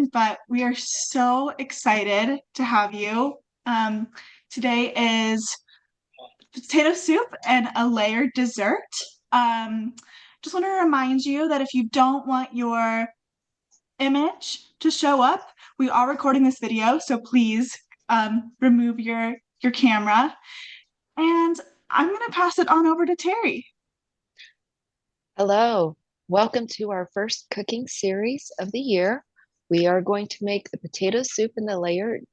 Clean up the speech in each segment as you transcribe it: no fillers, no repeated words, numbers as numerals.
but we are so excited to have you. Um, Today is potato soup and a layered dessert. Um, just want to remind you that if you don't want your image to show up, we are recording this video, so please remove your camera. And I'm gonna pass it on over to Terry. Hello, welcome to our first cooking series of the year. We are going to make the potato soup and the layered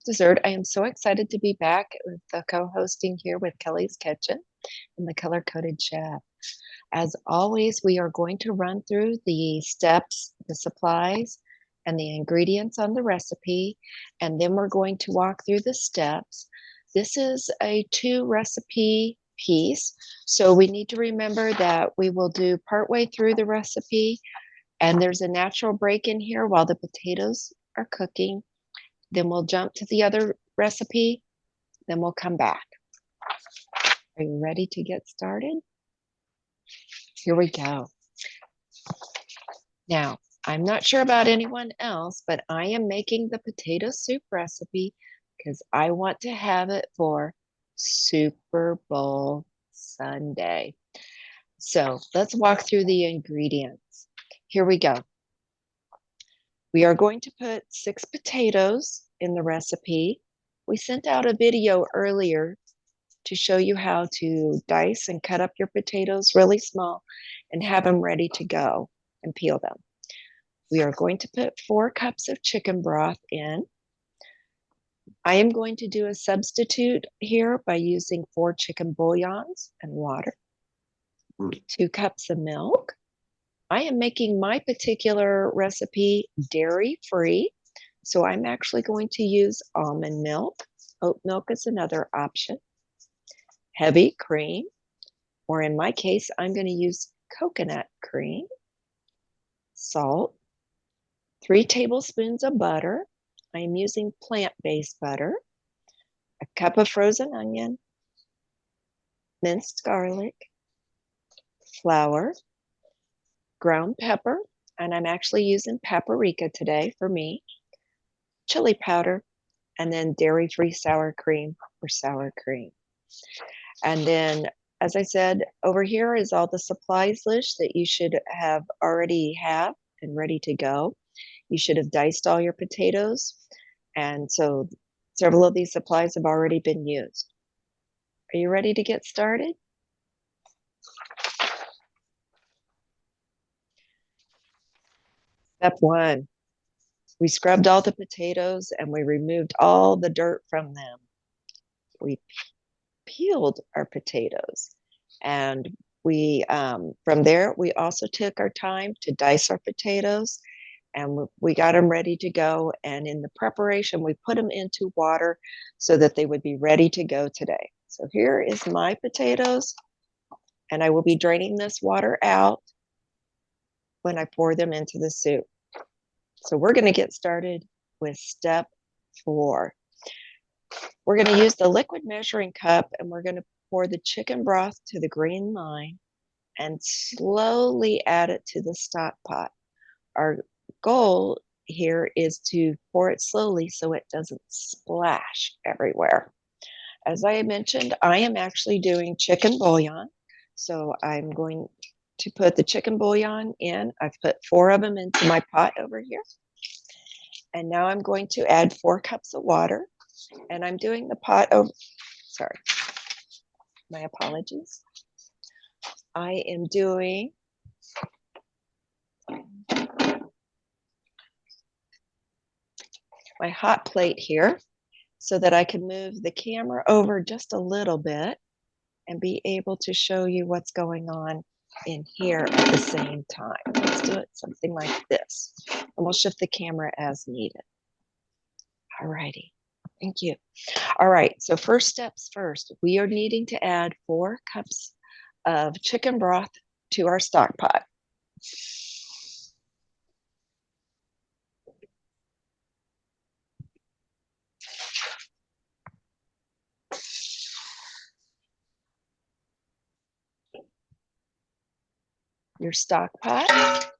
dessert. I am so excited to be back with the co-hosting here with Kelly's Kitchen and the color-coded chef. As always, we are going to run through the steps, the supplies, and the ingredients on the recipe, and then we're going to walk through the steps. This is a 2 recipe piece, so we need to remember that we will do partway through the recipe, and there's a natural break in here while the potatoes are cooking. Then we'll jump to the other recipe, then we'll come back. Are you ready to get started? Here we go. Now, I'm not sure about anyone else, but I am making the potato soup recipe because I want to have it for Super Bowl Sunday. So let's walk through the ingredients. Here we go. We are going to put 6 potatoes in the recipe. We sent out a video earlier to show you how to dice and cut up your potatoes really small and have them ready to go and peel them. We are going to put 4 cups of chicken broth in. I am going to do a substitute here by using 4 chicken bouillons and water, 2 cups of milk. I am making my particular recipe dairy-free, so I'm actually going to use almond milk. Oat milk is another option. Heavy cream, or in my case, I'm going to use coconut cream, salt, 3 tablespoons of butter. I am using plant-based butter, a cup of frozen onion, minced garlic, flour, ground pepper, and I'm actually using paprika today for me, chili powder, and then dairy-free sour cream or sour cream. And then, as I said, over here is all the supplies list that you should have already have and ready to go. You should have diced all your potatoes. And so several of these supplies have already been used. Are you ready to get started? Step 1, we scrubbed all the potatoes and we removed all the dirt from them. We peeled our potatoes, and we from there we also took our time to dice our potatoes, and we got them ready to go. And in the preparation, we put them into water so that they would be ready to go today. So here is my potatoes, and I will be draining this water out when I pour them into the soup. So we're going to get started with step 4. We're going to use the liquid measuring cup, and we're going to pour the chicken broth to the green line and slowly add it to the stock pot. Our goal here is to pour it slowly so it doesn't splash everywhere. As I mentioned, I am actually doing chicken bouillon. So I'm going to put the chicken bouillon in. I've put 4 of them into my pot over here. And now I'm going to add 4 cups of water. And I'm doing the pot over, sorry, my apologies. I am doing my hot plate here so that I can move the camera over just a little bit and be able to show you what's going on in here at the same time. Let's do it something like this, and we'll shift the camera as needed. All righty, thank you. All right, so first steps first, we are needing to add 4 cups of chicken broth to our stock pot. Your stock pot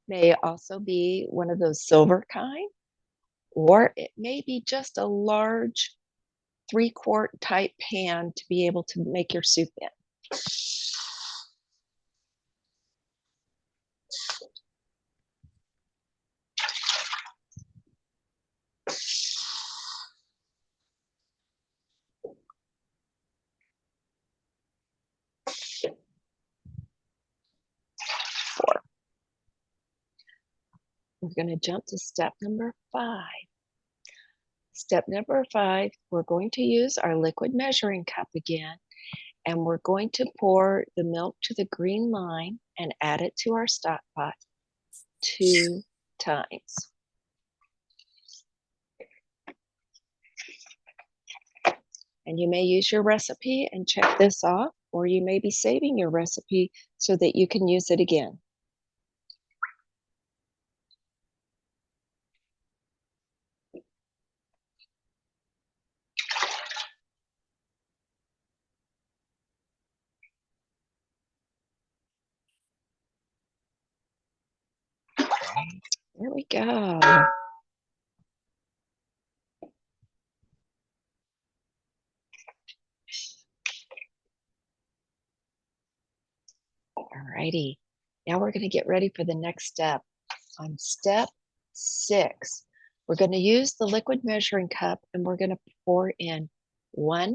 May also be one of those silver kind, or it may be just a large 3-quart type pan to be able to make your soup in. Four. We're going to jump to step number 5. Step number 5, we're going to use our liquid measuring cup again, and we're going to pour the milk to the green line and add it to our stock pot 2 times. And you may use your recipe and check this off, or you may be saving your recipe so that you can use it again. There we go. Alrighty. Now we're going to get ready for the next step. On step 6, we're going to use the liquid measuring cup and we're going to pour in 1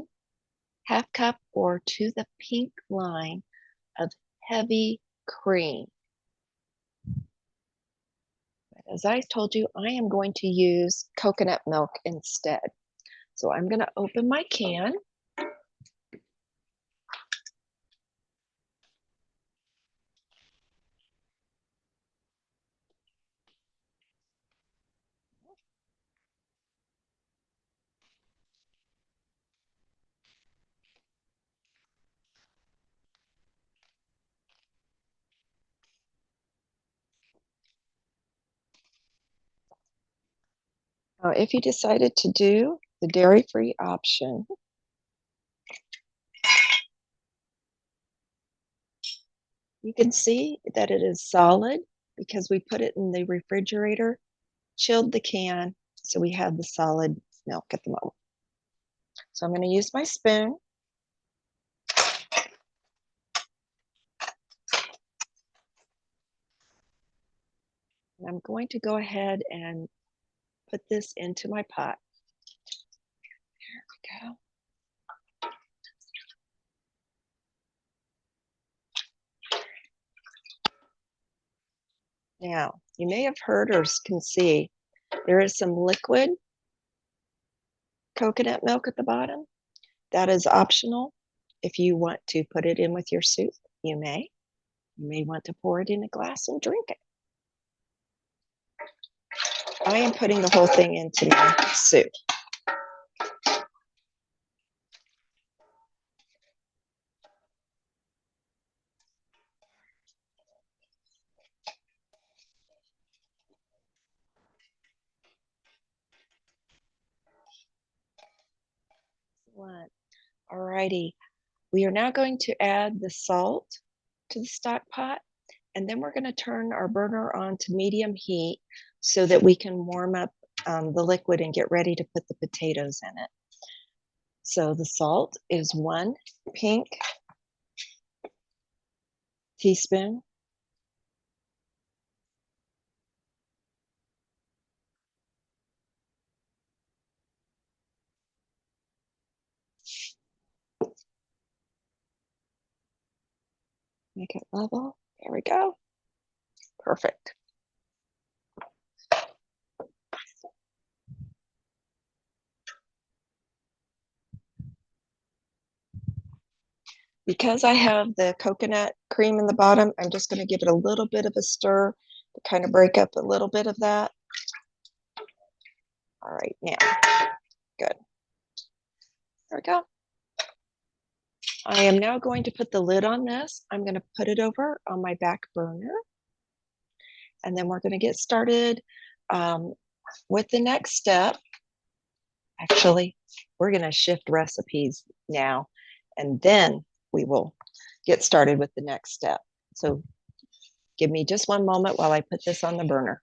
half cup or to the pink line of heavy cream. As I told you, I am going to use coconut milk instead. So I'm going to open my can. Now, if you decided to do the dairy-free option, you can see that it is solid because we put it in the refrigerator, chilled the can, so we have the solid milk at the moment. So I'm going to use my spoon. And I'm going to go ahead and put this into my pot. There we go. Now, you may have heard or can see there is some liquid coconut milk at the bottom. That is optional. If you want to put it in with your soup, you may. You may want to pour it in a glass and drink it. I am putting the whole thing into my soup. Excellent. Alrighty. We are now going to add the salt to the stock pot, and then we're going to turn our burner on to medium heat so that we can warm up the liquid and get ready to put the potatoes in it. So the salt is 1 pink teaspoon. Make it level. There we go. Perfect. Because I have the coconut cream in the bottom, I'm just going to give it a little bit of a stir to kind of break up a little bit of that. All right, now, good. There we go. I am now going to put the lid on this. I'm going to put it over on my back burner. And then we're going to get started with the next step. Actually, we're going to shift recipes now, and then we will get started with the next step. So Give me just one moment while I put this on the burner.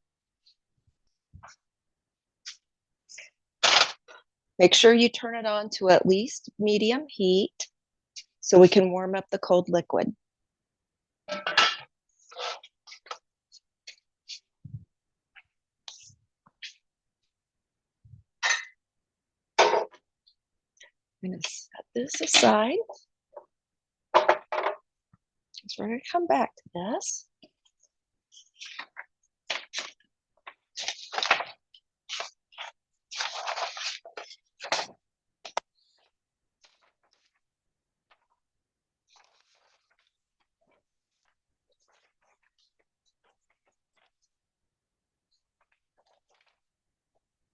Make sure you turn it on to at least medium heat so we can warm up the cold liquid. I'm going to set this aside. So we're going to come back to this.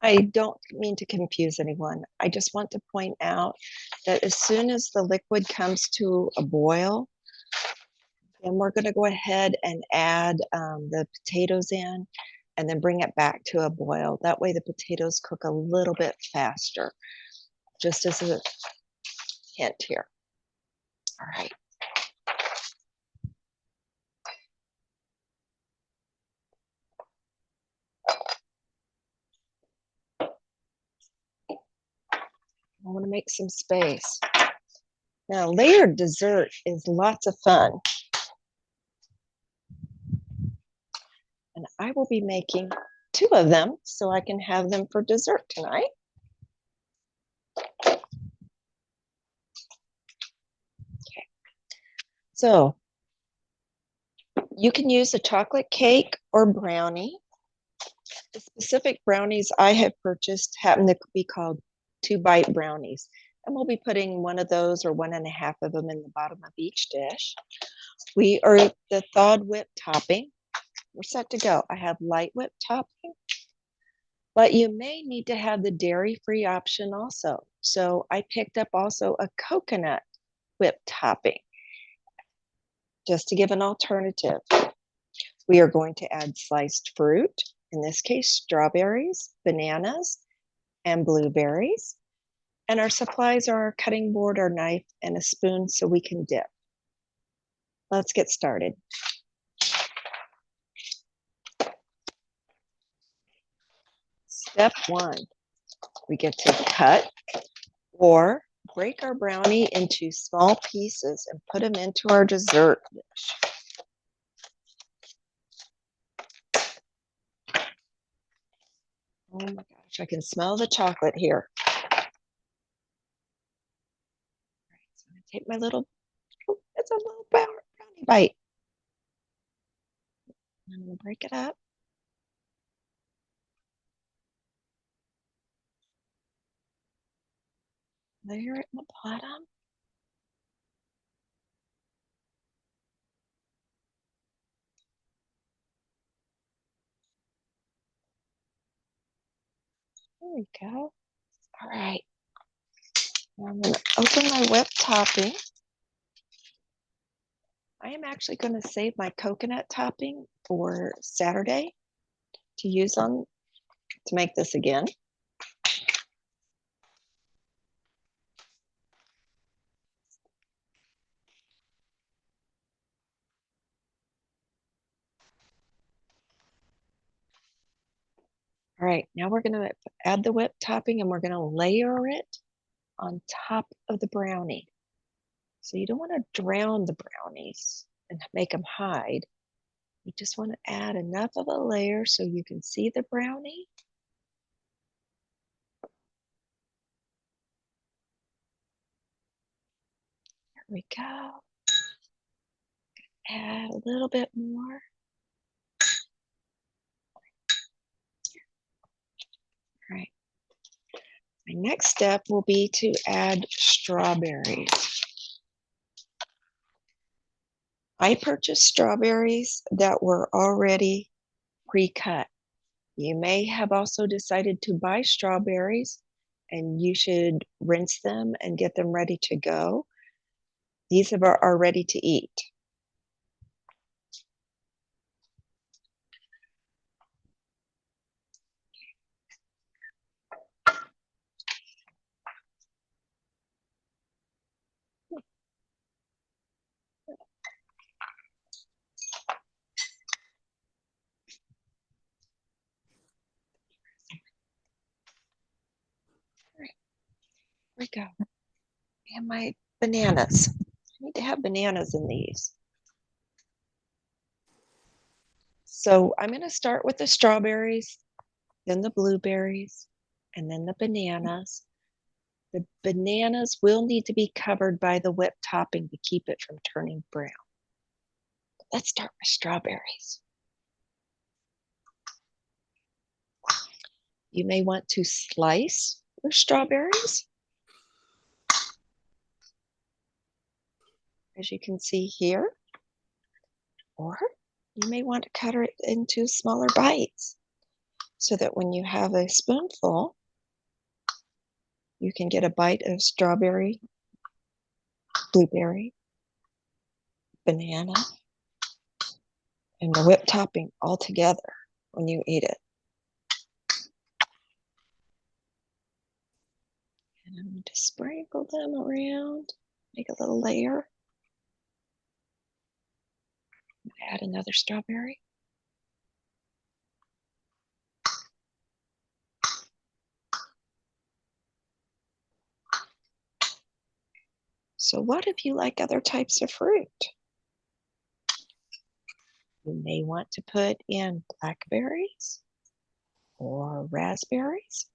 I don't mean to confuse anyone. I just want to point out that as soon as the liquid comes to a boil, then we're going to go ahead and add the potatoes in and then bring it back to a boil. That way the potatoes cook a little bit faster, just as a hint here. All right. I want to make some space. Now, layered dessert is lots of fun. And I will be making 2 of them so I can have them for dessert tonight. Okay. So you can use a chocolate cake or brownie. The specific brownies I have purchased happen to be called 2-bite brownies. And we'll be putting one of those or 1.5 of them in the bottom of each dish. We are the thawed whipped topping. We're set to go. I have light whipped topping, but you may need to have the dairy-free option also. So I picked up also a coconut whipped topping, just to give an alternative. We are going to add sliced fruit, in this case, strawberries, bananas, and blueberries. And our supplies are our cutting board, our knife, and a spoon so we can dip. Let's get started. Step 1, we get to cut or break our brownie into small pieces and put them into our dessert dish. Oh my gosh, I can smell the chocolate here. All right, so I'm gonna take my little, it's a little brownie bite. I'm gonna break it up. Layer it in the bottom. There we go. All right. Now I'm going to open my whipped topping. I am actually going to save my coconut topping for Saturday to use on to make this again. All right, now we're going to add the whipped topping and we're going to layer it on top of the brownie. So you don't want to drown the brownies and make them hide. You just want to add enough of a layer so you can see the brownie. There we go. Add a little bit more. All right. My next step will be to add strawberries. I purchased strawberries that were already pre-cut. You may have also decided to buy strawberries and you should rinse them and get them ready to go. These are ready to eat. we go. And my bananas. I need to have bananas in these. So I'm going to start with the strawberries, then the blueberries, and then the bananas. The bananas will need to be covered by the whipped topping to keep it from turning brown. Let's start with strawberries. You may want to slice your strawberries, as you can see here, or you may want to cut it into smaller bites so that when you have a spoonful, you can get a bite of strawberry, blueberry, banana, and the whipped topping all together when you eat it. And I'm going to sprinkle them around, make a little layer. Add another strawberry. So what if you like other types of fruit? You may want to put in blackberries or raspberries.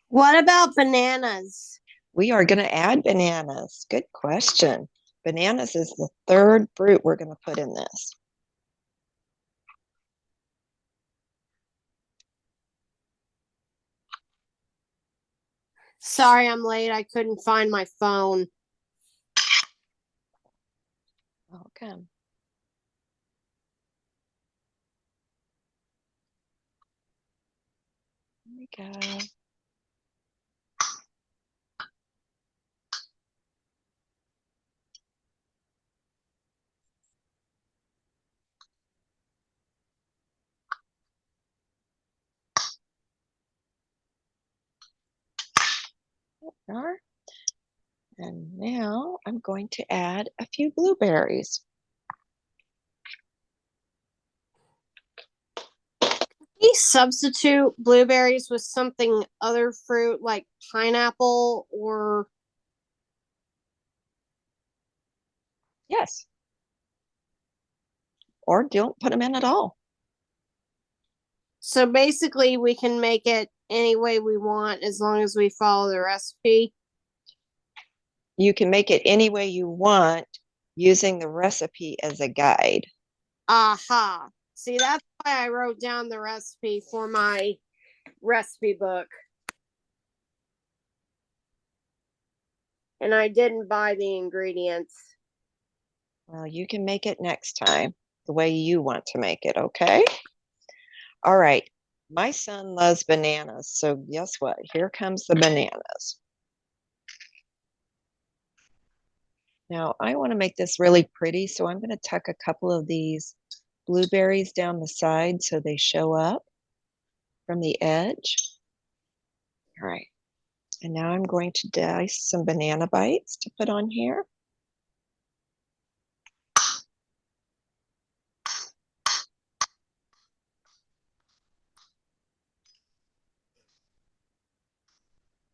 What about bananas? We are going to add bananas. Good question. Bananas is the third fruit we're going to put in this. Sorry, I'm late. I couldn't find my phone. Okay. There we go. There. And now I'm going to add a few blueberries. We substitute blueberries with something other fruit like pineapple or Yes. Or don't put them in at all. so basically we can make it any way we want as long as we follow the recipe. You can make it any way you want using the recipe as a guide. Aha. See, that's why I wrote down the recipe for my recipe book. And I didn't buy the ingredients. Well, you can make it next time the way you want to make it, okay? All right. My son loves bananas, so guess what? Here comes the bananas. Now, I want to make this really pretty, so I'm going to tuck a couple of these blueberries down the side so they show up from the edge. All right. And now I'm going to dice some banana bites to put on here.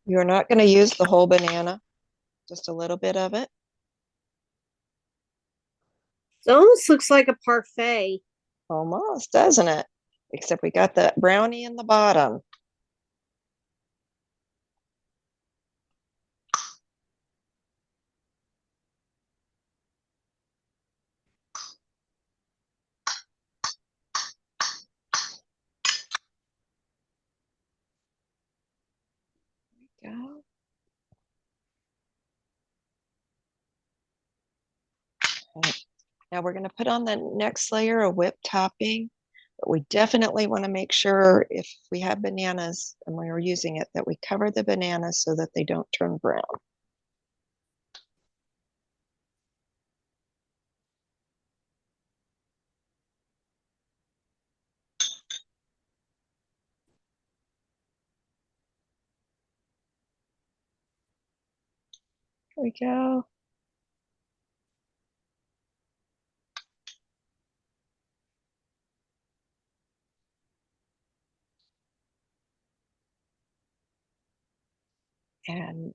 You're not going to use the whole banana, just a little bit of it. It almost looks like a parfait. Almost, doesn't it? Except we got that brownie in the bottom. There we go. Okay. Now we're going to put on the next layer of whipped topping, but we definitely want to make sure if we have bananas and we are using it that we cover the bananas so that they don't turn brown. Here we go. And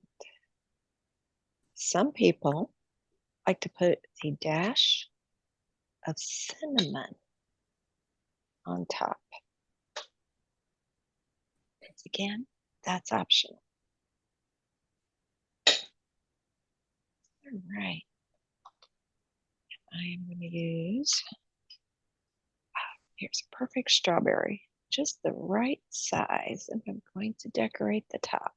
some people like to put a dash of cinnamon on top. Again, that's optional. All right. I am going to use, here's a perfect strawberry, just the right size, and I'm going to decorate the top.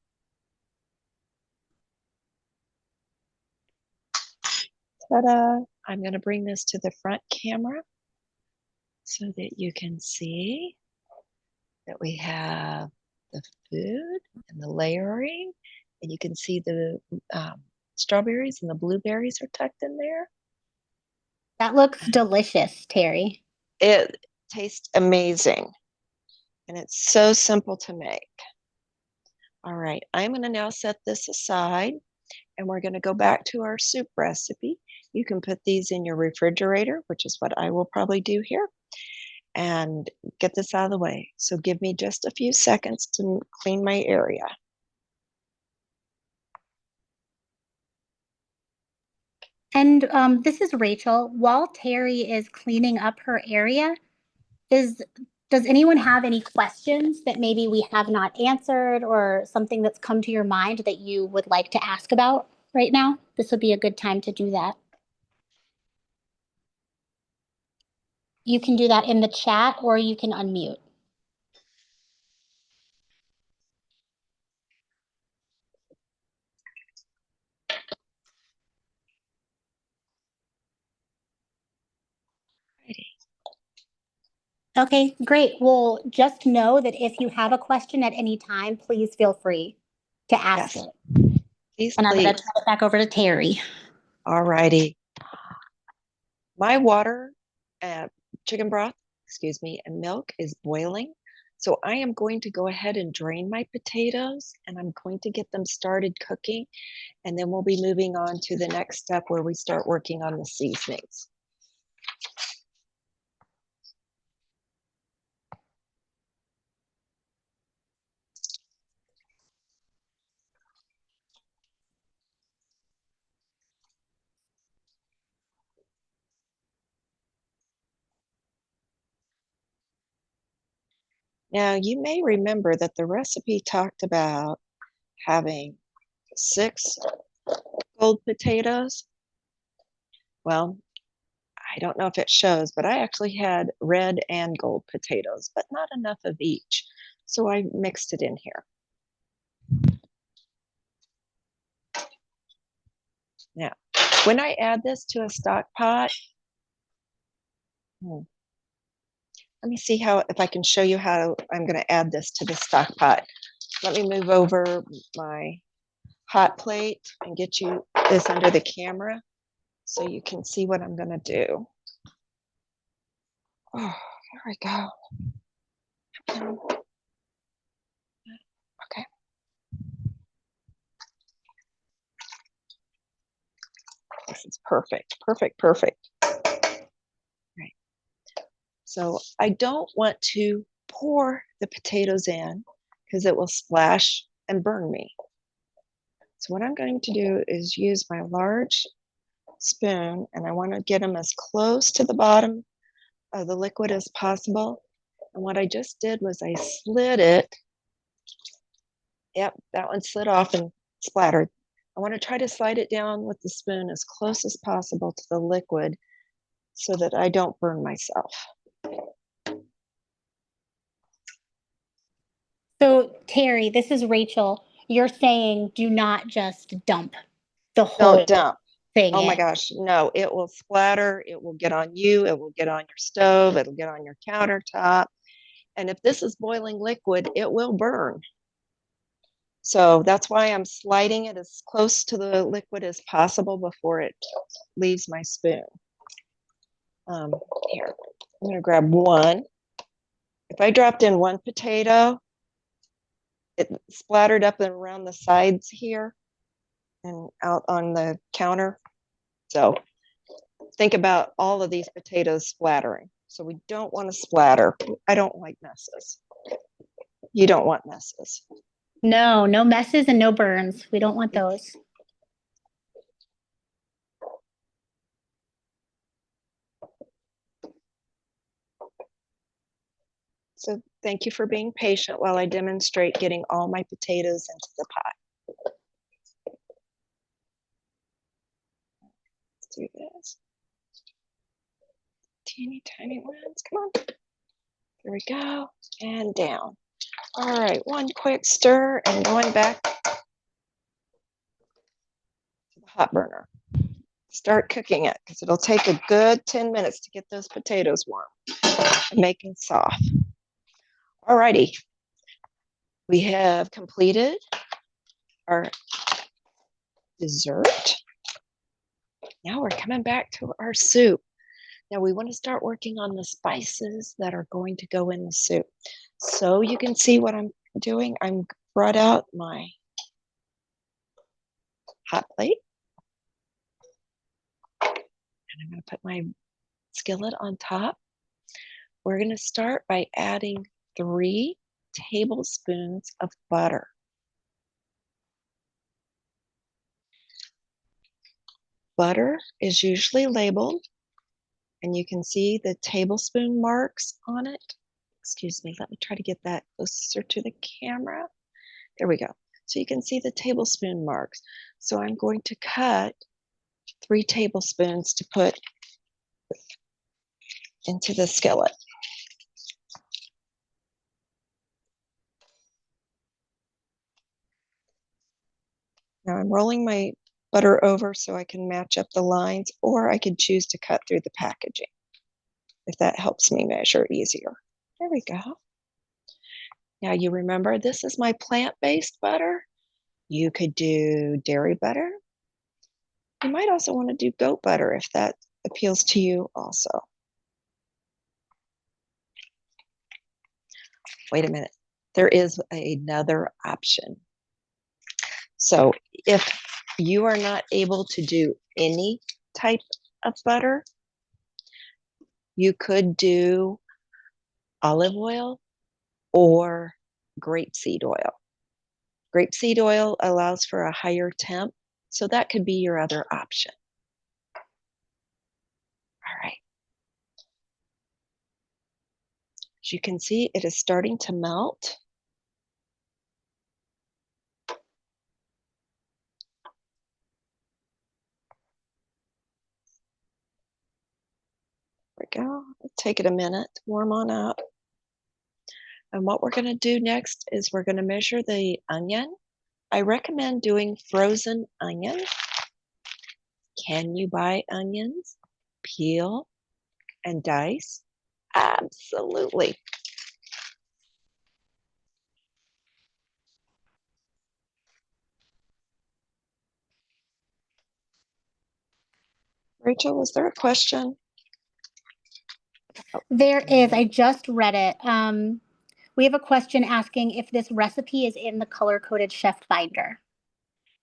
Ta-da! I'm going to bring this to the front camera so that you can see that we have the food and the layering, and you can see the strawberries and the blueberries are tucked in there. That looks delicious, Terry. It tastes amazing, and it's so simple to make. All right, I'm going to now set this aside, and we're going to go back to our soup recipe. You can put these in your refrigerator, which is what I will probably do here, and get this out of the way. So give me just a few seconds to clean my area. And this is Rachel. While Terry is cleaning up her area, does anyone have any questions that maybe we have not answered or something that's come to your mind that you would like to ask about right now? This would be a good time to do that. You can do that in the chat or you can unmute. Okay, great. Well, just know that if you have a question at any time, please feel free to ask Yes. it. Please, And I'm going to please. turn it back over to Terry. All righty. My water, chicken broth, excuse me, and milk is boiling. So I am going to go ahead and drain my potatoes, and I'm going to get them started cooking. And then we'll be moving on to the next step where we start working on the seasonings. Now, you may remember that the recipe talked about having 6 gold potatoes. Well, I don't know if it shows, but I actually had red and gold potatoes, but not enough of each. So I mixed it in here. Now, when I add this to a stock pot, let me see if I can show you how I'm going to add this to the stock pot. Let me move over my hot plate and get you this under the camera so you can see what I'm going to do. Oh, there we go. Okay. This is perfect, perfect, perfect. Right. So I don't want to pour the potatoes in because it will splash and burn me. So what I'm going to do is use my large spoon, and I want to get them as close to the bottom of the liquid as possible. And what I just did was I slid it. Yep, that one slid off and splattered. I want to try to slide it down with the spoon as close as possible to the liquid so that I don't burn myself. So, Terry, this is Rachel. You're saying do not just dump the whole Don't dump. thing Oh my in. gosh, no, it will splatter. It will get on you. It will get on your stove. It'll get on your countertop. And if this is boiling liquid, it will burn. So that's why I'm sliding it as close to the liquid as possible before it leaves my spoon. Here, I'm gonna grab one. If I dropped in one potato, it splattered up and around the sides here and out on the counter. So think about all of these potatoes splattering. So we don't want to splatter. I don't like messes. You don't want messes. No, no messes and no burns. We don't want those. So thank you for being patient while I demonstrate getting all my potatoes into the pot. Let's do this. Teeny tiny ones, come on. There we go, and down. All right, one quick stir and going back to the hot burner. Start cooking it because it'll take a good 10 minutes to get those potatoes warm and making soft. All righty, we have completed our dessert. Now we're coming back to our soup. Now we want to start working on the spices that are going to go in the soup. So you can see what I'm doing. I'm brought out my hot plate. And I'm going to put my skillet on top. We're going to start by adding 3 tablespoons of butter. Butter is usually labeled, and you can see the tablespoon marks on it. Excuse me, let me try to get that closer to the camera. There we go. So you can see the tablespoon marks. So I'm going to cut 3 tablespoons to put into the skillet. Now I'm rolling my butter over so I can match up the lines, or I could choose to cut through the packaging if that helps me measure easier. There we go. Now you remember this is my plant-based butter. You could do dairy butter. You might also want to do goat butter if that appeals to you also. Wait a minute, there is another option. So if you are not able to do any type of butter, you could do olive oil or grapeseed oil. Grapeseed oil allows for a higher temp, so that could be your other option. All right. As you can see, it is starting to melt. There we go. It'll take it a minute to warm on up. And what we're going to do next is we're going to measure the onion. I recommend doing frozen onion. Can you buy onions, peel, and dice? Absolutely. Rachel, was there a question? There is. I just read it. We have a question asking if this recipe is in the color-coded chef binder.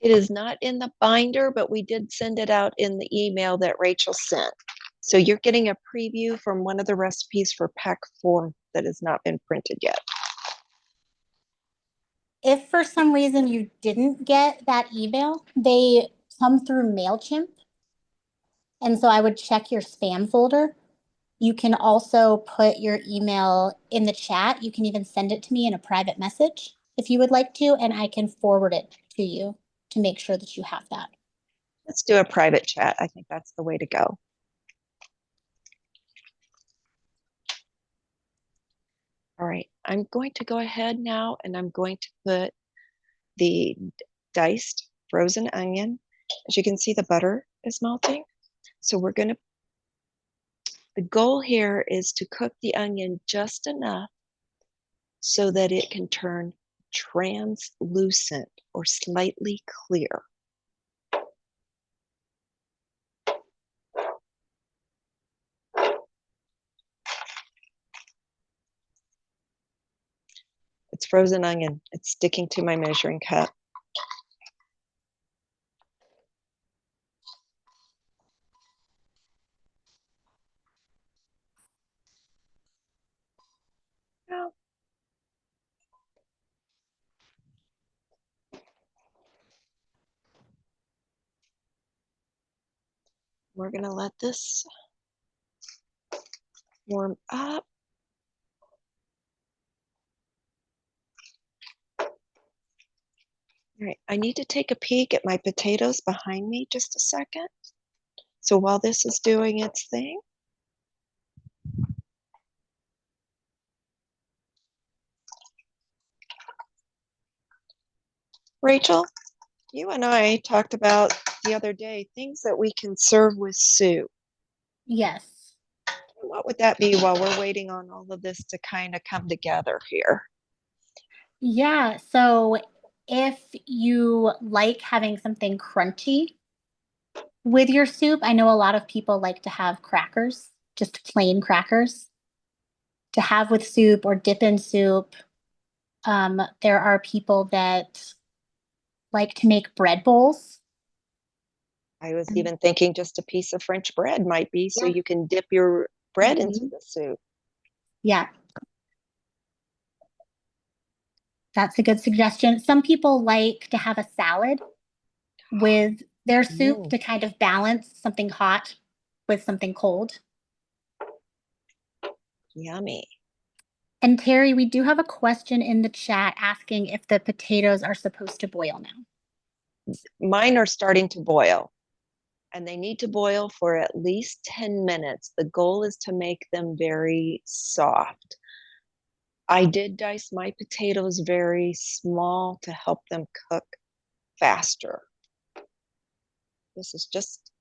It is not in the binder, but we did send it out in the email that Rachel sent. So you're getting a preview from one of the recipes for pack 4 that has not been printed yet. If for some reason you didn't get that email, they come through MailChimp. And so I would check your spam folder. You can also put your email in the chat. You can even send it to me in a private message if you would like to, and I can forward it to you to make sure that you have that. Let's do a private chat. I think that's the way to go. All right, I'm going to go ahead now and I'm going to put the diced frozen onion. As you can see, the butter is melting. So the goal here is to cook the onion just enough so that it can turn translucent or slightly clear. It's frozen onion. It's sticking to my measuring cup. We're gonna let this warm up. All right, I need to take a peek at my potatoes behind me just a second. So while this is doing its thing, Rachel, you and I talked about the other day things that we can serve with soup. Yes. What would that be while we're waiting on all of this to kind of come together here? Yeah. So if you like having something crunchy with your soup, I know a lot of people like to have crackers, just plain crackers to have with soup or dip in soup. There are people that like to make bread bowls. I was even thinking just a piece of French bread might be so Yeah. you can dip your bread into Mhm. the soup. Yeah, that's a good suggestion. Some people like to have a salad with their soup to kind of balance something hot with something cold. Yummy. And Terry, we do have a question in the chat asking if the potatoes are supposed to boil now. Mine are starting to boil, and they need to boil for at least 10 minutes. The goal is to make them very soft. I did dice my potatoes very small to help them cook faster. This is just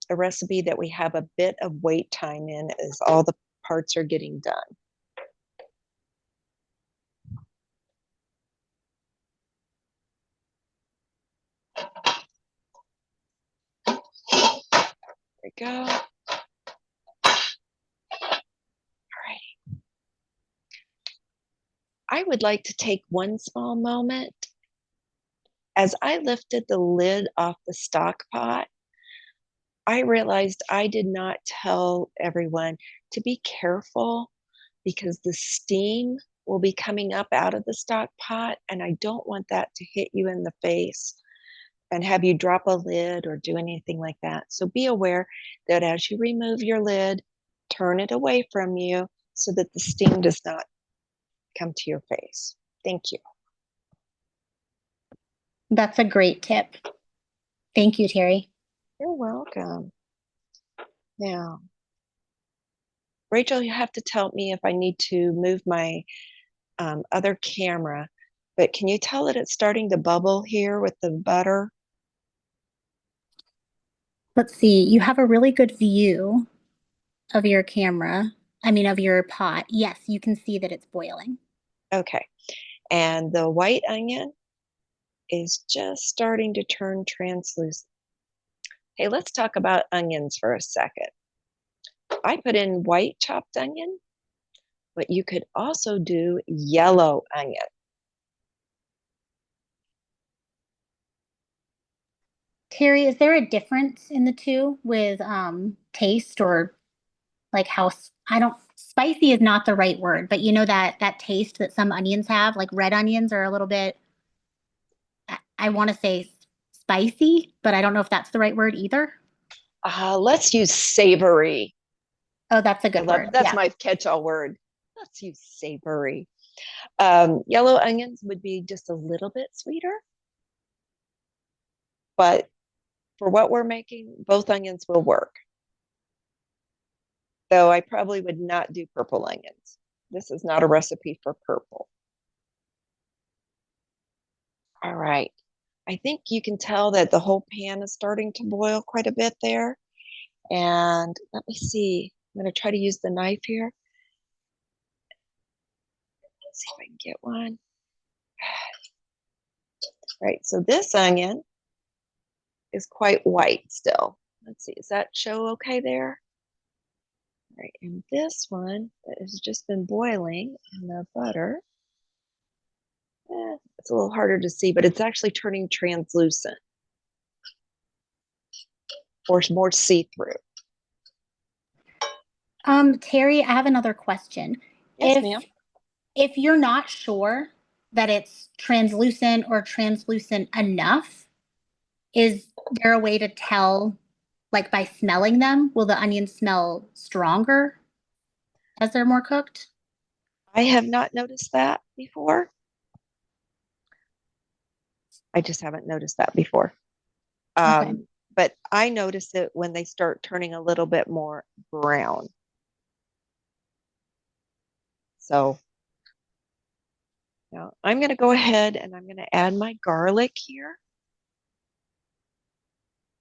a recipe that we have a bit of wait time in as all the parts are getting done. There we go. All right. I would like to take one small moment. As I lifted the lid off the stock pot, I realized I did not tell everyone to be careful because the steam will be coming up out of the stock pot, and I don't want that to hit you in the face and have you drop a lid or do anything like that. So be aware that as you remove your lid, turn it away from you so that the steam does not come to your face. Thank you. That's a great tip. Thank you, Terry. You're welcome. Now, Rachel, you have to tell me if I need to move my other camera, but can you tell that it's starting to bubble here with the butter? Let's see. You have a really good view of your camera. I mean, of your pot. Yes, you can see that it's boiling. Okay. And the white onion is just starting to turn translucent. Hey, let's talk about onions for a second. I put in white chopped onion, but you could also do yellow onion. Terry, is there a difference in the two with taste or like how I don't spicy is not the right word, but you know that taste that some onions have, like red onions are a little bit I want to say spicy, but I don't know if that's the right word either. Let's use savory. Oh, that's a I good love word. that's Yeah. my catch-all word. Let's use savory. Yellow onions would be just a little bit sweeter, but for what we're making, both onions will work. Though I probably would not do purple onions. This is not a recipe for purple. All right. I think you can tell that the whole pan is starting to boil quite a bit there. And let me see. I'm going to try to use the knife here. Let's see if I can get one. All right. So this onion is quite white still. Let's see. Does that show okay there? All right. And this one that has just been boiling in the butter. It's a little harder to see, but it's actually turning translucent or more see-through. Terry, I have another question. Yes, If ma'am. if you're not sure that it's translucent or translucent enough, is there a way to tell Like by smelling them, will the onions smell stronger as they're more cooked? I have not noticed that before. I just haven't noticed that before. Okay. But I notice it when they start turning a little bit more brown. So now I'm going to go ahead and I'm going to add my garlic here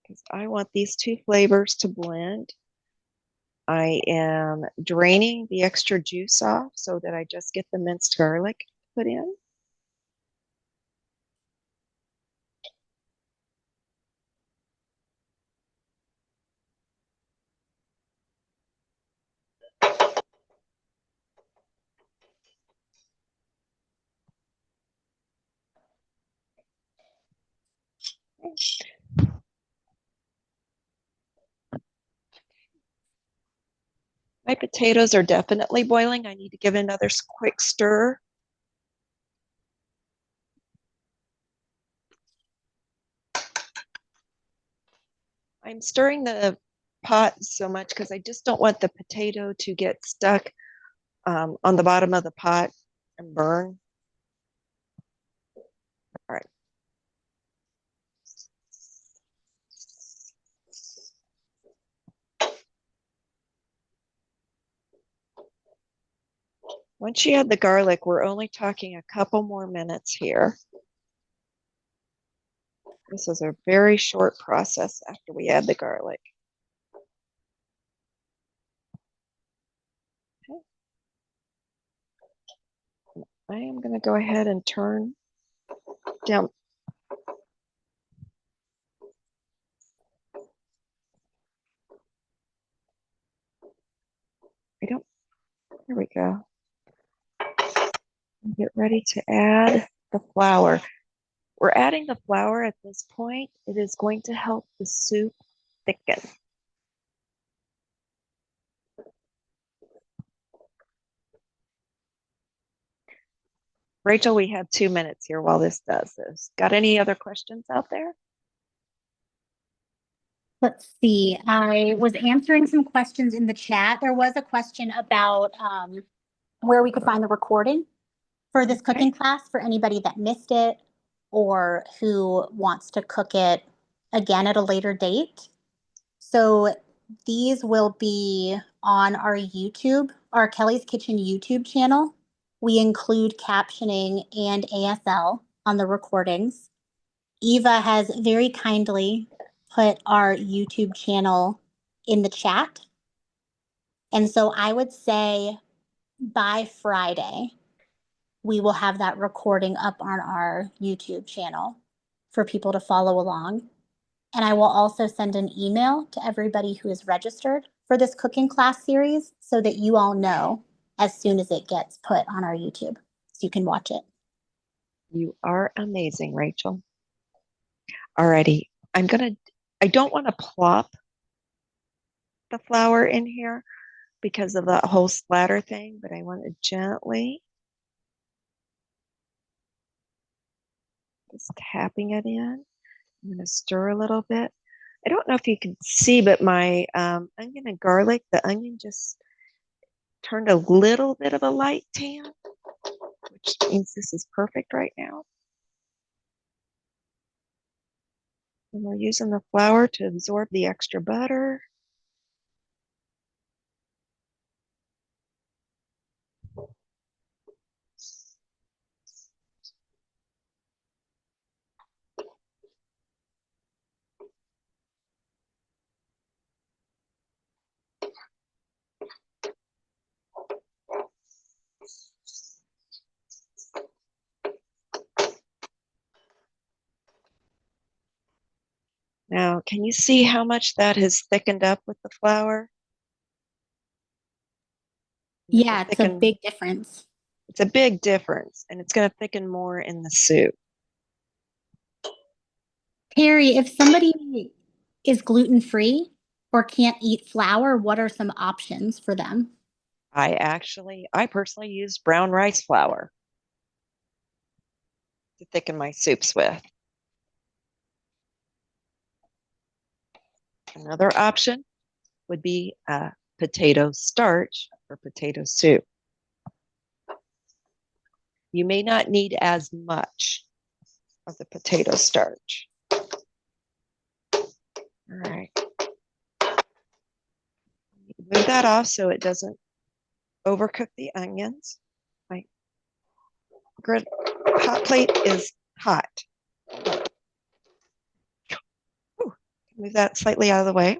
because I want these two flavors to blend. I am draining the extra juice off so that I just get the minced garlic put in. My potatoes are definitely boiling. I need to give it another quick stir. I'm stirring the pot so much because I just don't want the potato to get stuck on the bottom of the pot and burn. All right. Once you add the garlic, we're only talking a couple more minutes here. This is a very short process after we add the garlic. Okay. I am going to go ahead and turn down. Here we go. Get ready to add the flour. We're adding the flour at this point. It is going to help the soup thicken. Rachel, we have 2 minutes here while this does this. Got any other questions out there? Let's see. I was answering some questions in the chat. There was a question about where we could find the recording for this cooking class for anybody that missed it or who wants to cook it again at a later date. So these will be on our YouTube, our Kelly's Kitchen YouTube channel. We include captioning and ASL on the recordings. Eva has very kindly put our YouTube channel in the chat. And so I would say by Friday, we will have that recording up on our YouTube channel for people to follow along. And I will also send an email to everybody who is registered for this cooking class series so that you all know as soon as it gets put on our YouTube so you can watch it. You are amazing, Rachel. Alrighty, I don't want to plop the flour in here because of that whole splatter thing, but I want to gently just tapping it in. I'm going to stir a little bit. I don't know if you can see, but my onion and garlic, the onion just turned a little bit of a light tan, which means this is perfect right now. And we're using the flour to absorb the extra butter. Now, can you see how much that has thickened up with the flour? Yeah, it's a big difference. It's a big difference, and it's going to thicken more in the soup. Terry, if somebody is gluten-free or can't eat flour, what are some options for them? I personally use brown rice flour to thicken my soups with. Another option would be potato starch or potato soup. You may not need as much of the potato starch. All right. Move that off so it doesn't overcook the onions. My hot plate is hot. Ooh, move that slightly out of the way.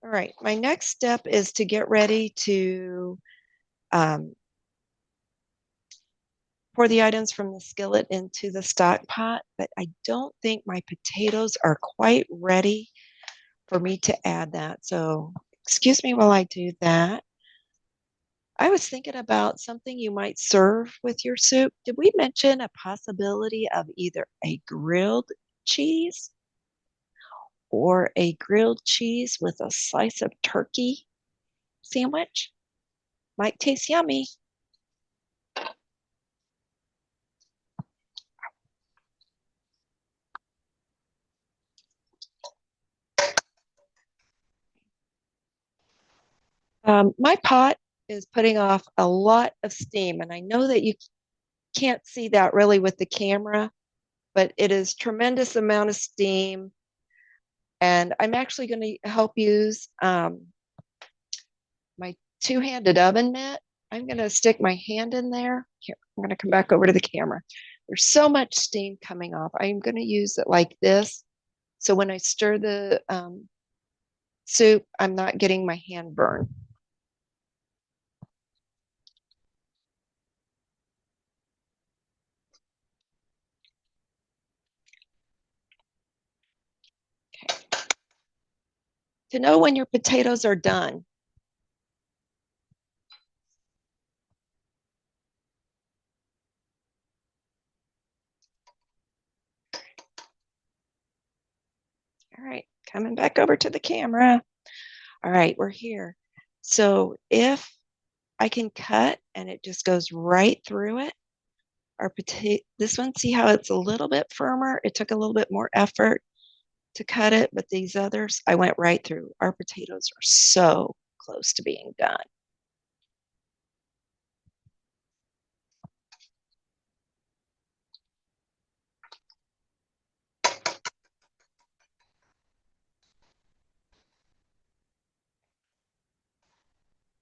All right, my next step is to get ready to pour the items from the skillet into the stock pot, but I don't think my potatoes are quite ready for me to add that. So excuse me while I do that. I was thinking about something you might serve with your soup. Did we mention a possibility of either a grilled cheese or a grilled cheese with a slice of turkey sandwich? Might taste yummy. My pot is putting off a lot of steam, and I know that you can't see that really with the camera, but it is tremendous amount of steam. And I'm actually going to help use my two-handed oven mitt. I'm going to stick my hand in there. Here, I'm going to come back over to the camera. There's so much steam coming off. I'm going to use it like this. So when I stir the soup, I'm not getting my hand burned. To know when your potatoes are done, all right, coming back over to the camera. All right, we're here. So if I can cut and it just goes right through it, our potato, this one, see how it's a little bit firmer? It took a little bit more effort to cut it, but these others, I went right through. Our potatoes are so close to being done.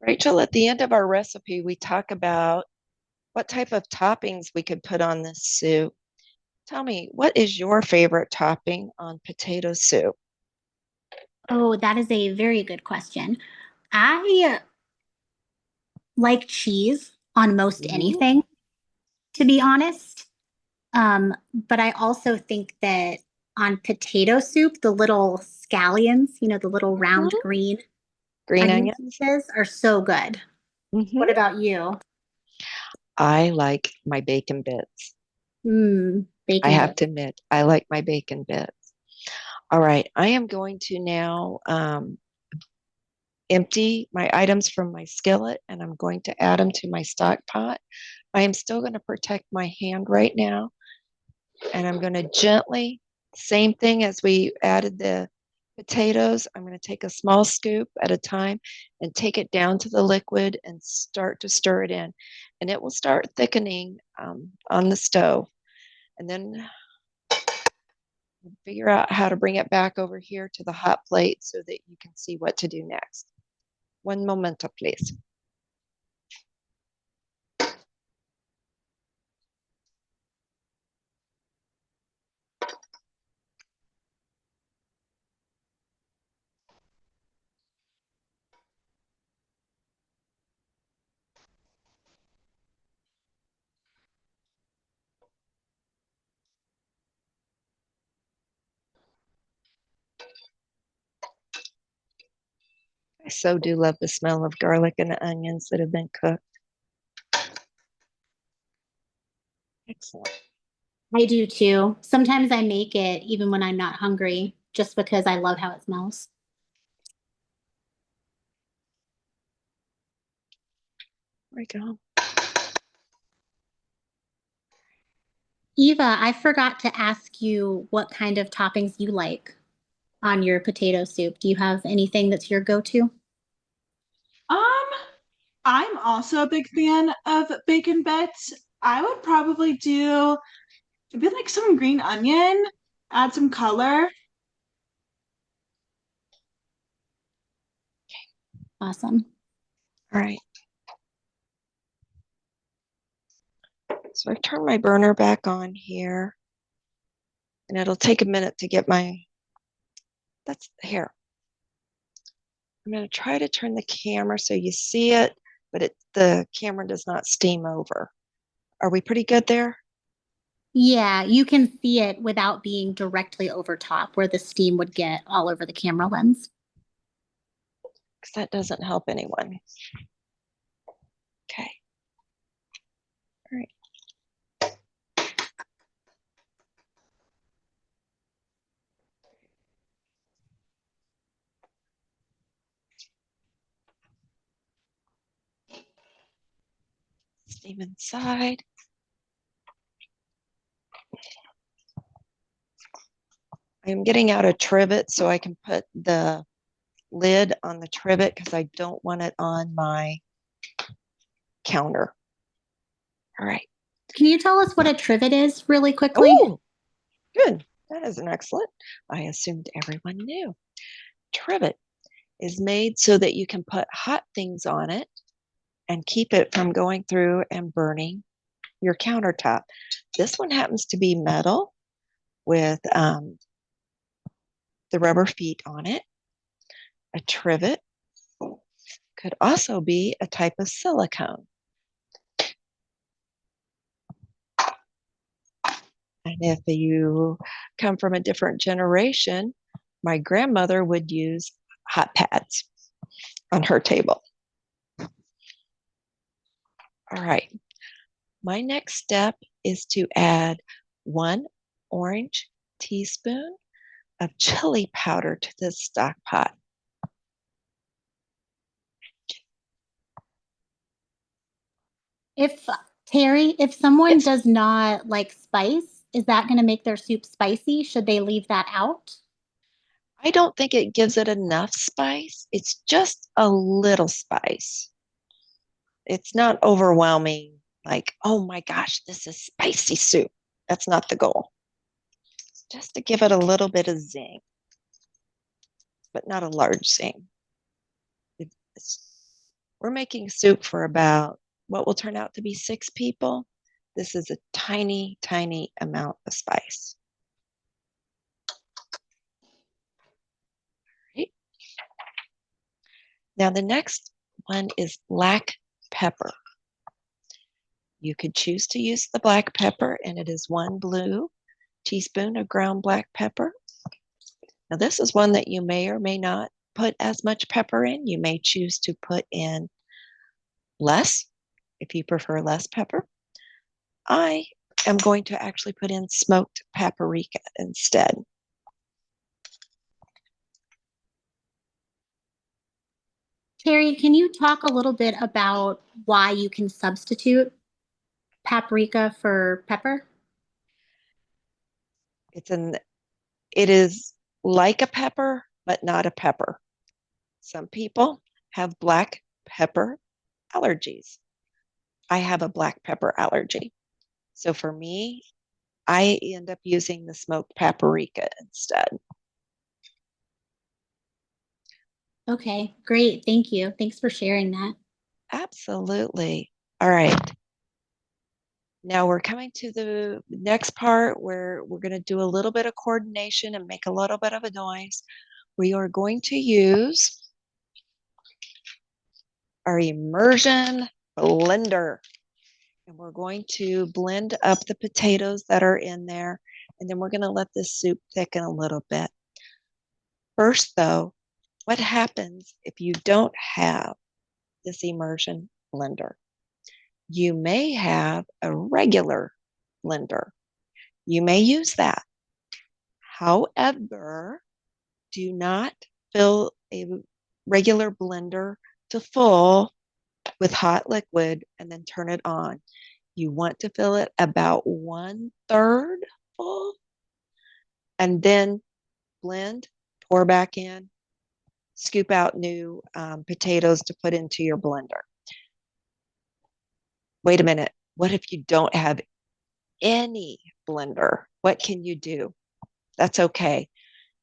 Rachel, at the end of our recipe, we talk about what type of toppings we could put on this soup. Tell me, what is your favorite topping on potato soup? Oh, that is a very good question. I like cheese on most Ooh. anything, to be honest. But I also think that on potato soup, the little scallions, the little round Mhm. green Green onion onions. pieces are so good. What Mhm. about you? I like my bacon bits. I Bacon have bits. to admit, I like my bacon bits. All right, I am going to now empty my items from my skillet and I'm going to add them to my stock pot. I am still going to protect my hand right now. And I'm going to gently, same thing as we added the potatoes, I'm going to take a small scoop at a time and take it down to the liquid and start to stir it in. And it will start thickening on the stove. And then figure out how to bring it back over here to the hot plate so that you can see what to do next. One momento, please. I so do love the smell of garlic and onions that have been cooked. Excellent. I do too. Sometimes I make it even when I'm not hungry, just because I love how it smells. There we go. Eva, I forgot to ask you what kind of toppings you like. on your potato soup? Do you have anything that's your go-to? I'm also a big fan of bacon bits. I would probably do maybe like some green onion, add some color. Awesome. All right. So I've turned my burner back on here, and it'll take a minute to get that's here. I'm going to try to turn the camera so you see it, but the camera does not steam over. Are we pretty good there? Yeah, you can see it without being directly over top where the steam would get all over the camera lens. Because that doesn't help anyone. Okay. All right. Steam inside. I'm getting out a trivet so I can put the lid on the trivet because I don't want it on my counter. All right. Can you tell us what a trivet is really quickly? Oh, good. That is an excellent. I assumed everyone knew. Trivet is made so that you can put hot things on it and keep it from going through and burning your countertop. This one happens to be metal with the rubber feet on it. A trivet could also be a type of silicone. And if you come from a different generation, my grandmother would use hot pads on her table. All right. My next step is to add 1 orange teaspoon of chili powder to this stock pot. If Terry, if someone Yes. does not like spice, is that going to make their soup spicy? Should they leave that out? I don't think it gives it enough spice. It's just a little spice. It's not overwhelming, like, oh my gosh, this is spicy soup. That's not the goal. It's just to give it a little bit of zing, but not a large zing. We're making soup for about what will turn out to be 6 people. This is a tiny, tiny amount of spice. Right. Now the next one is black pepper. You could choose to use the black pepper, and it is 1 blue teaspoon of ground black pepper. Now this is one that you may or may not put as much pepper in. You may choose to put in less if you prefer less pepper. I am going to actually put in smoked paprika instead. Terry, can you talk a little bit about why you can substitute paprika for pepper? It is like a pepper, but not a pepper. Some people have black pepper allergies. I have a black pepper allergy. So for me, I end up using the smoked paprika instead. Okay, great. Thank you. Thanks for sharing that. Absolutely. All right. Now we're coming to the next part where we're going to do a little bit of coordination and make a little bit of a noise. We are going to use our immersion blender. And we're going to blend up the potatoes that are in there. And then we're going to let this soup thicken a little bit. First, though, what happens if you don't have this immersion blender? You may have a regular blender. You may use that. However, do not fill a regular blender to full with hot liquid and then turn it on. You want to fill it about 1/3 full and then blend pour back in, scoop out new potatoes to put into your blender. Wait a minute. What if you don't have any blender? What can you do? That's okay.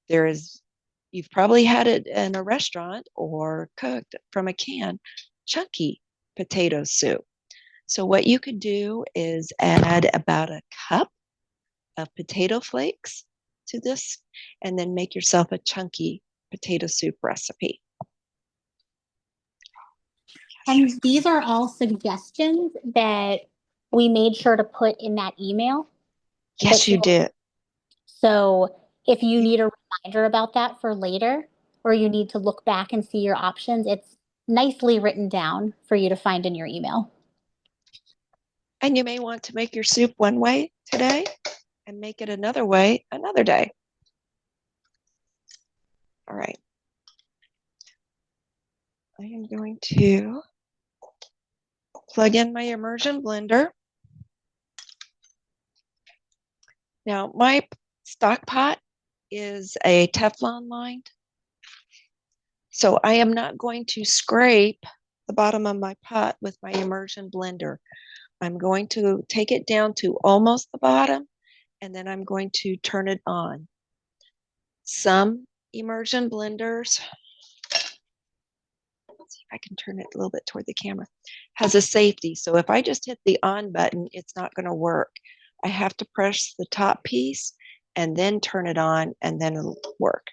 You've probably had it in a restaurant or cooked from a can, chunky potato soup. So what you could do is add about a cup of potato flakes to this and then make yourself a chunky potato soup recipe. And these are all suggestions that we made sure to put in that email. Yes, you did. So if you need a reminder about that for later, or you need to look back and see your options, it's nicely written down for you to find in your email. And you may want to make your soup one way today and make it another way another day. All right. I am going to plug in my immersion blender. Now, my stock pot is a Teflon lined. So I am not going to scrape the bottom of my pot with my immersion blender. I'm going to take it down to almost the bottom, and then I'm going to turn it on. Some immersion blenders, let's see if I can turn it a little bit toward the camera, has a safety. So if I just hit the on button, it's not going to work. I have to press the top piece and then turn it on, and then it'll work.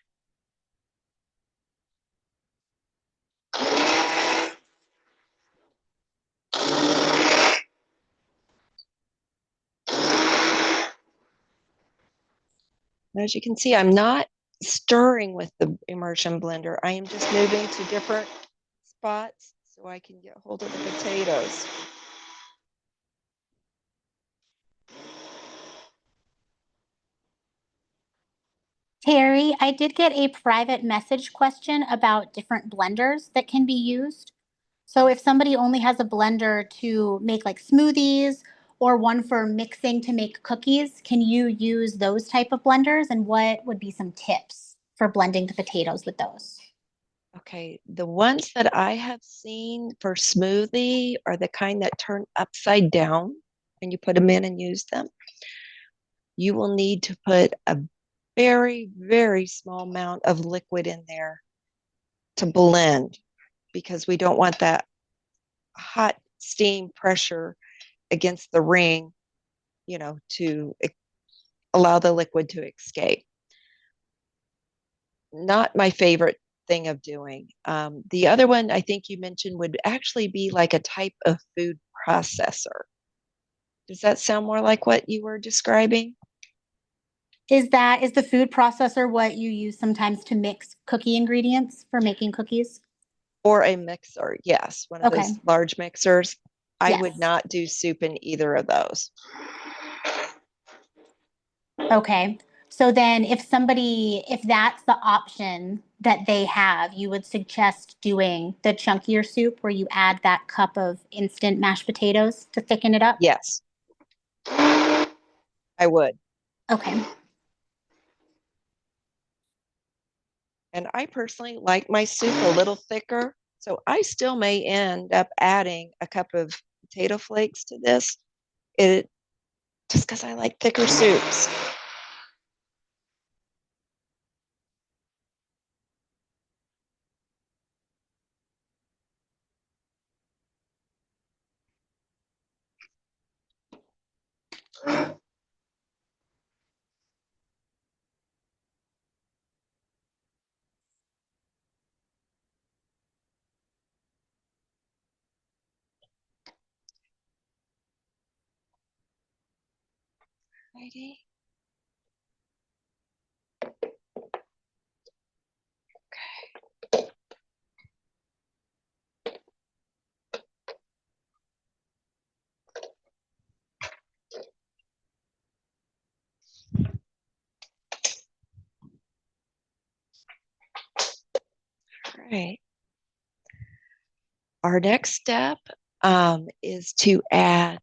As you can see, I'm not stirring with the immersion blender. I am just moving to different spots so I can get hold of the potatoes. Terry, I did get a private message question about different blenders that can be used. So if somebody only has a blender to make like smoothies or one for mixing to make cookies, can you use those type of blenders? And what would be some tips for blending the potatoes with those? Okay, the ones that I have seen for smoothie are the kind that turn upside down and you put them in and use them. You will need to put a very, very small amount of liquid in there to blend because we don't want that hot steam pressure against the ring, to allow the liquid to escape. Not my favorite thing of doing. The other one I think you mentioned would actually be like a type of food processor. Does that sound more like what you were describing? Is the food processor what you use sometimes to mix cookie ingredients for making cookies? Or a mixer, yes, one of Okay. those large mixers. I Yes. would not do soup in either of those. Okay. So then if that's the option that they have, you would suggest doing the chunkier soup where you add that cup of instant mashed potatoes to thicken it up? Yes, I would. Okay. And I personally like my soup a little thicker, so I still may end up adding a cup of potato flakes to this. It just because I like thicker soups. Righty. All right. Our next step is to add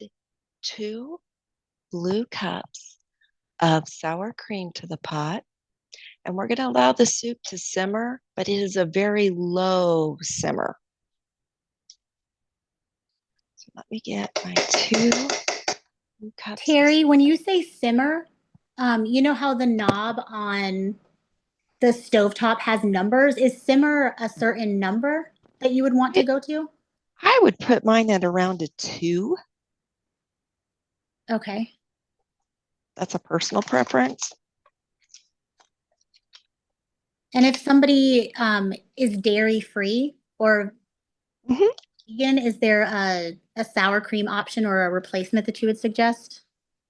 2 blue cups of sour cream to the pot. And we're going to allow the soup to simmer, but it is a very low simmer. So let me get my 2 cups. Terry, when you say simmer, you know how the knob on the stovetop has numbers? Is simmer a certain number that you would want to go to? I would put mine at around a 2. Okay. That's a personal preference. And if somebody is dairy free or Mhm. vegan, is there a sour cream option or a replacement that you would suggest?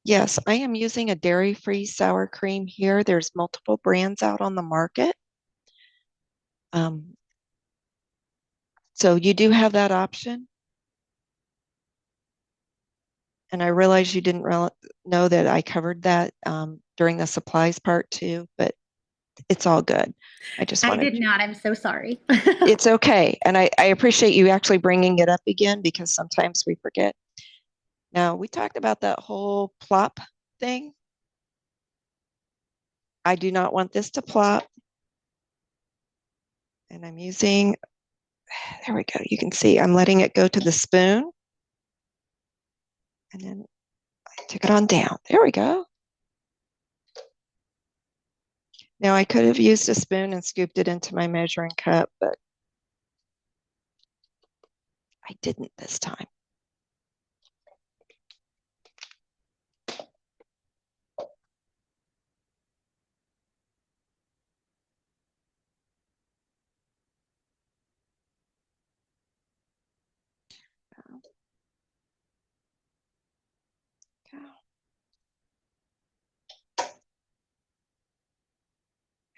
Yes, I am using a dairy-free sour cream here. There's multiple brands out on the market. So you do have that option. And I realize you didn't know that I covered that during the supplies part too, but it's all good. I just I wanted did not. I'm so sorry. it's okay. And I appreciate you actually bringing it up again because sometimes we forget. Now, we talked about that whole plop thing. I do not want this to plop. And I'm using, there we go. You can see I'm letting it go to the spoon. And then I took it on down. There we go. Now I could have used a spoon and scooped it into my measuring cup, but I didn't this time.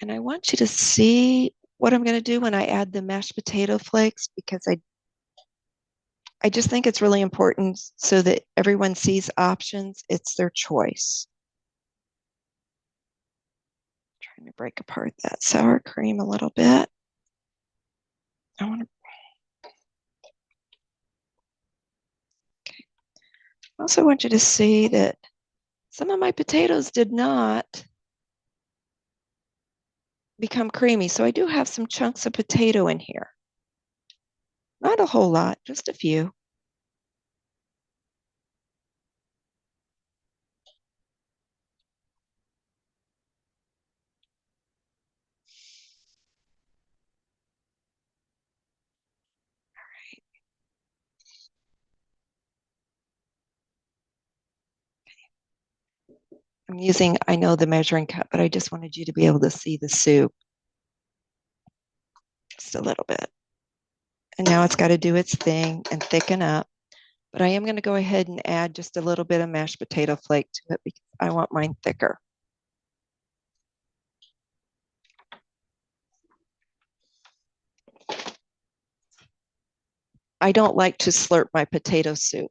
And I want you to see what I'm going to do when I add the mashed potato flakes because I just think it's really important so that everyone sees options. It's their choice. Trying to break apart that sour cream a little bit. I want to. Okay. I also want you to see that some of my potatoes did not become creamy. So I do have some chunks of potato in here. Not a whole lot, just a few. I'm using, I know the measuring cup, but I just wanted you to be able to see the soup just a little bit. And now it's got to do its thing and thicken up. But I am going to go ahead and add just a little bit of mashed potato flake to it because I want mine thicker. I don't like to slurp my potato soup.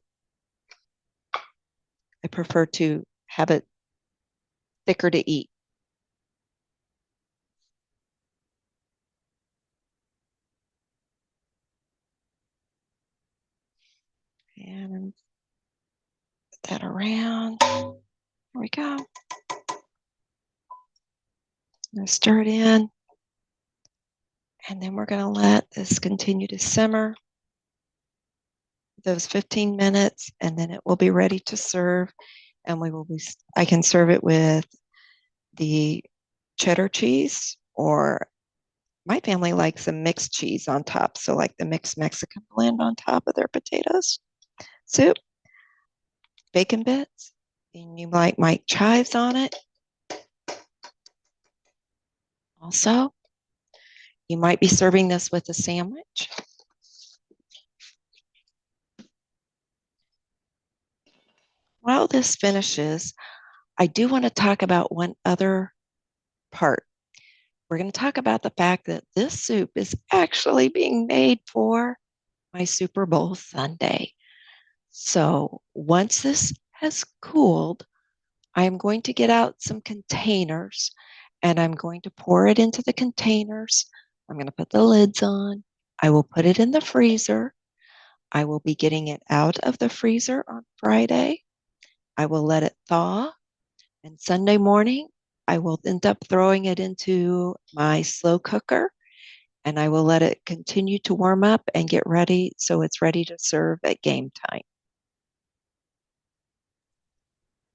I prefer to have it thicker to eat. And put that around. There we go. I'm stir it in. And then we're going to let this continue to simmer those 15 minutes, and then it will be ready to serve. And I can serve it with the cheddar cheese, or my family likes a mixed cheese on top. So like the mixed Mexican blend on top of their potatoes soup, bacon bits, and you might chives on it. Also, you might be serving this with a sandwich. While this finishes, I do want to talk about one other part. We're going to talk about the fact that this soup is actually being made for my Super Bowl Sunday. So once this has cooled, I'm going to get out some containers and I'm going to pour it into the containers. I'm going to put the lids on. I will put it in the freezer. I will be getting it out of the freezer on Friday. I will let it thaw. And Sunday morning, I will end up throwing it into my slow cooker, and I will let it continue to warm up and get ready so it's ready to serve at game time.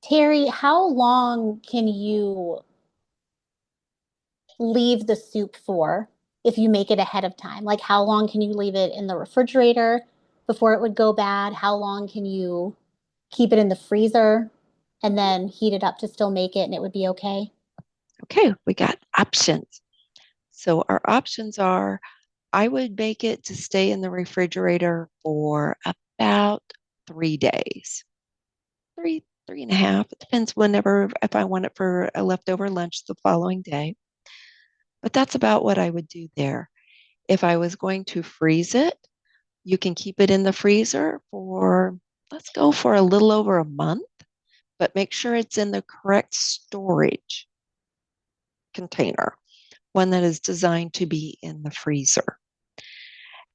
Terry, how long can you leave the soup for if you make it ahead of time? Like, how long can you leave it in the refrigerator before it would go bad? How long can you keep it in the freezer and then heat it up to still make it and it would be okay? Okay, we got options. So our options are I would make it to stay in the refrigerator for about 3 days. Three and a half. It depends whenever if I want it for a leftover lunch the following day. But that's about what I would do there. If I was going to freeze it, you can keep it in the freezer for, let's go for a little over a month, but make sure it's in the correct storage container, one that is designed to be in the freezer.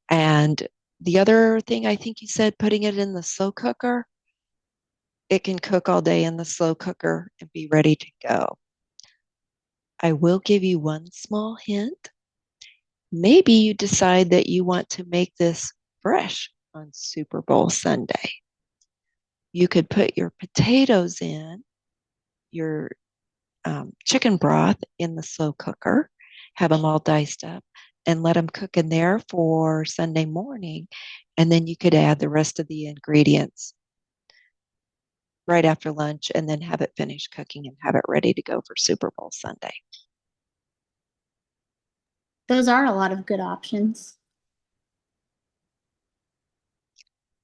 And the other thing I think you said, putting it in the slow cooker, it can cook all day in the slow cooker and be ready to go. I will give you one small hint. Maybe you decide that you want to make this fresh on Super Bowl Sunday. You could put your potatoes in, your chicken broth in the slow cooker, have them all diced up, and let them cook in there for Sunday morning. And then you could add the rest of the ingredients right after lunch and then have it finish cooking and have it ready to go for Super Bowl Sunday. Those are a lot of good options.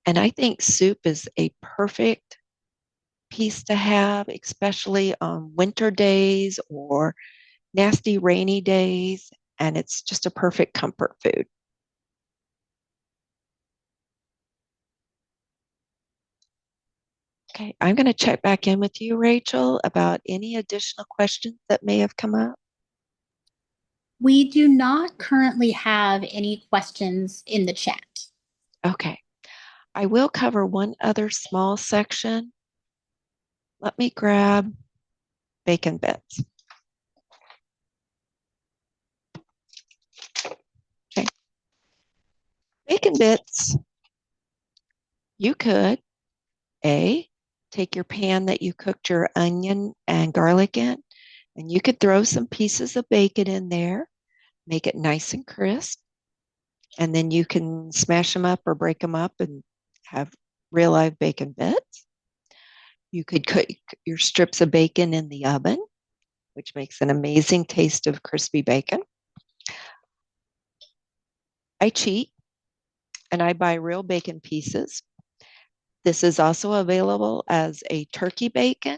And I think soup is a perfect piece to have, especially on winter days or nasty rainy days. And it's just a perfect comfort food. Okay, I'm going to check back in with you, Rachel, about any additional questions that may have come up. We do not currently have any questions in the chat. Okay, I will cover one other small section. Let me grab bacon bits. Okay, bacon bits, you could take your pan that you cooked your onion and garlic in, and you could throw some pieces of bacon in there, make it nice and crisp, and then you can smash them up or break them up and have real live bacon bits. You could cook your strips of bacon in the oven, which makes an amazing taste of crispy bacon. I cheat and I buy real bacon pieces. This is also available as a turkey bacon.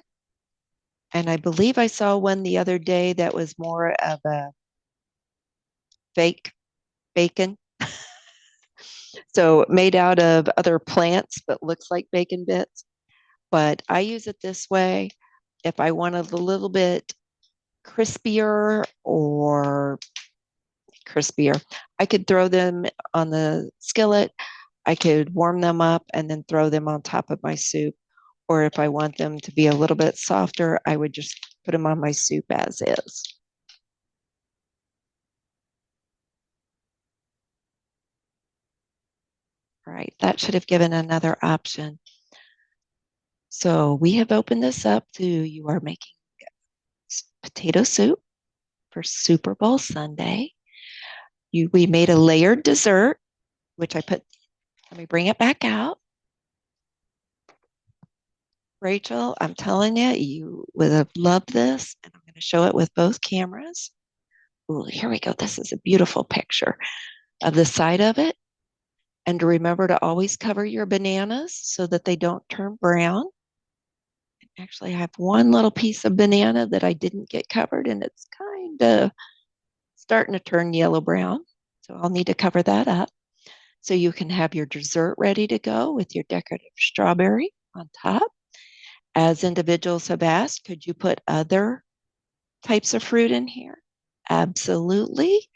And I believe I saw one the other day that was more of a fake bacon. So made out of other plants, but looks like bacon bits. But I use it this way. If I want a little bit crispier or crispier, I could throw them on the skillet. I could warm them up and then throw them on top of my soup. Or if I want them to be a little bit softer, I would just put them on my soup as is. All right, that should have given another option. So we have opened this up to you are making potato soup for Super Bowl Sunday. We made a layered dessert, which let me bring it back out. Rachel, I'm telling you, you would have loved this. And I'm going to show it with both cameras. Ooh, here we go. This is a beautiful picture of the side of it. And to remember to always cover your bananas so that they don't turn brown. Actually, I have one little piece of banana that I didn't get covered, and it's kind of starting to turn yellow brown. So I'll need to cover that up. So you can have your dessert ready to go with your decorative strawberry on top. As individuals have asked, could you put other types of fruit in here? Absolutely.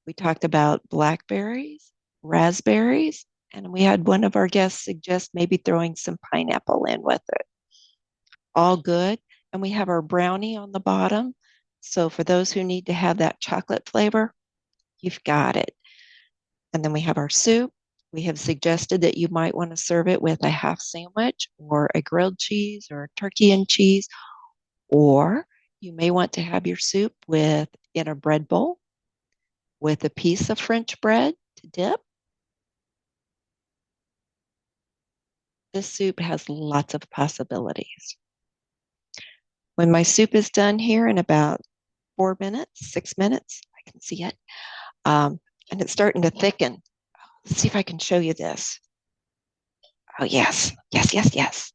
We talked about blackberries, raspberries, and we had one of our guests suggest maybe throwing some pineapple in with it. All good. And we have our brownie on the bottom So for those who need to have that chocolate flavor, you've got it. And then we have our soup. We have suggested that you might want to serve it with a half sandwich or a grilled cheese or turkey and cheese, or you may want to have your soup in a bread bowl with a piece of French bread to dip. This soup has lots of possibilities. When my soup is done here in about 4 minutes, 6 minutes, I can see it, and it's starting to thicken. Let's see if I can show you this. Oh, yes, yes, yes, yes.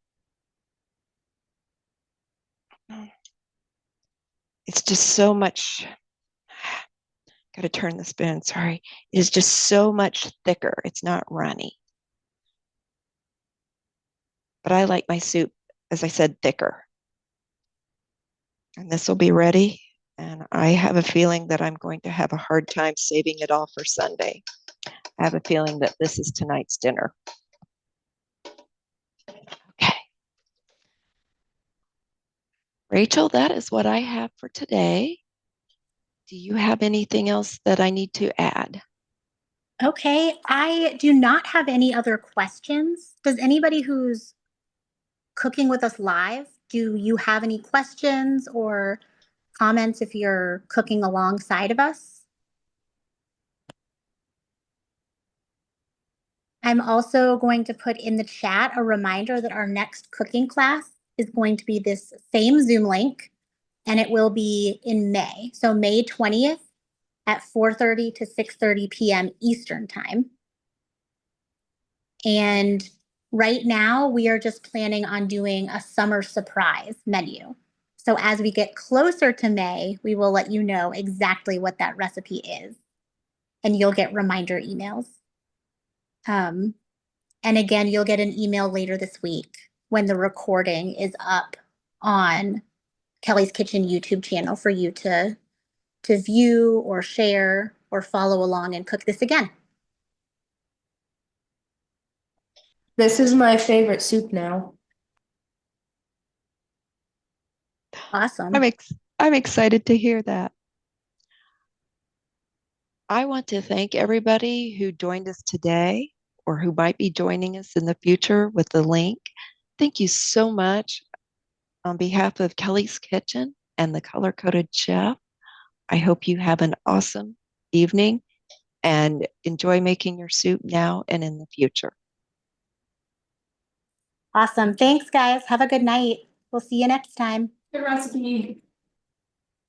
It's just so much. Got to turn the spoon, sorry. It is just so much thicker. It's not runny. But I like my soup, as I said, thicker. And this will be ready. And I have a feeling that I'm going to have a hard time saving it all for Sunday. I have a feeling that this is tonight's dinner. Okay. Rachel, that is what I have for today. Do you have anything else that I need to add? Okay, I do not have any other questions. Does anybody who's cooking with us live, do you have any questions or comments if you're cooking alongside of us? I'm also going to put in the chat a reminder that our next cooking class is going to be this same Zoom link, and it will be in May. So May 20th at 4:30 to 6:30 p.m. Eastern Time. And right now, we are just planning on doing a summer surprise menu. So as we get closer to May, we will let you know exactly what that recipe is, and you'll get reminder emails. And again, you'll get an email later this week when the recording is up on Kelly's Kitchen YouTube channel for you to view or share or follow along and cook this again. This is my favorite soup now. Awesome. I'm excited to hear that. I want to thank everybody who joined us today or who might be joining us in the future with the link. Thank you so much on behalf of Kelly's Kitchen and the Color Coded Chef. I hope you have an awesome evening and enjoy making your soup now and in the future. Awesome. Thanks, guys. Have a good night. We'll see you next time. Good recipe.